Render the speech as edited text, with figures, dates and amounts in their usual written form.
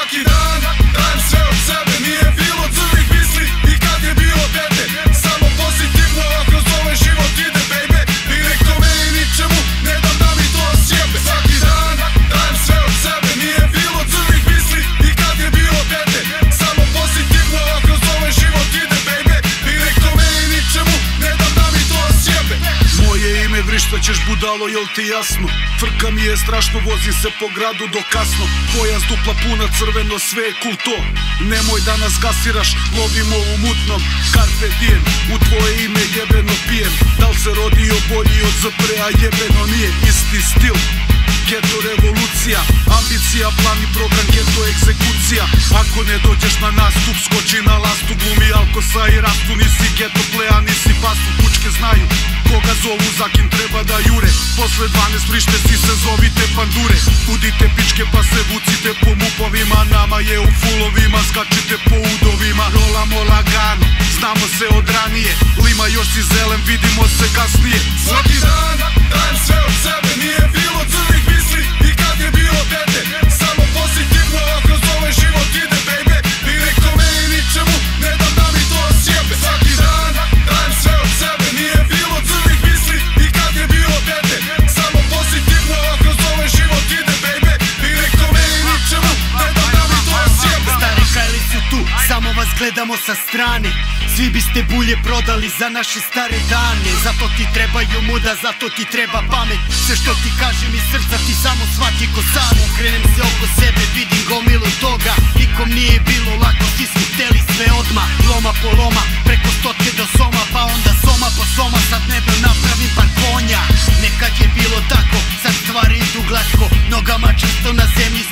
Svaki dan dajem sve od sebe, nije bilo crnih misli i kad je bilo dete. Samo pozitivno, a kroz ovaj život ide, baby. Direktno meni ničemu, ne dam da mi to sjebe. Svaki dan dajem sve od sebe, nije bilo crnih misli i kad je bilo dete. Samo pozitivno, a kroz ovaj život ide, baby. Direktno meni ničemu, ne dam da mi to sjebe. Moje ime vrišta ćeš budalo, jel ti jasno? Frka mi je strašno, vozim se po gradu do kasno. Pojas dupla puna, crveno, sve je cool to. Nemoj da nas gasiraš, lovimo u mutnom. Carpe diem, u tvoje ime jebeno pijem. Dal se rodio bolji od Zapre, a jebeno nije isti stil. Geto revolucija, ambicija, plan i program, geto egzekucija. Ako ne dođeš na nastup, skoči na lastu, glumi alkosa i rastu. Nisi geto pleja, nisi pastu, kučke znaju koga zovu, za kim treba da jure. Posle 12 vrište si se zovite pandure. Budite pičke pa se vucite po mupovima, nama je u fulovima, skačite po udovima. Rolamo lagano, znamo se od ranije, lima još si zelen, vidimo se kasnije. Svaki dan dajem sve od sebe, nije bilo crnih misli i kad je bilo dete. Samo pozitivno, a kroz ovaj život ide, baby. Direktno meni ničemu, ne dam da mi to sjebe. Svaki dan dajem sve od sebe, nije bilo crnih misli i kad je bilo dete. Samo pozitivno, a kroz ovaj život ide, baby. Direktno meni ničemu, ne dam da mi to sjebe. Stari Kajli su tu, samo vas gledamo sa strane. Svi biste bulje prodali za naše stare dane. Zato ti trebaju muda, zato ti treba pamet. Sve što ti kažem iz srca ti samo shvati ko sam. Okrenem se oko sebe, vidim gomilu toga. Nikom nije bilo lako, svi smo hteli sve odmah. Loma po loma, preko stotke do soma. Pa onda soma po soma, sad nebo napravim par konja. Nekad je bilo tako, sad stvari idu glatko. Nogama često na zemlji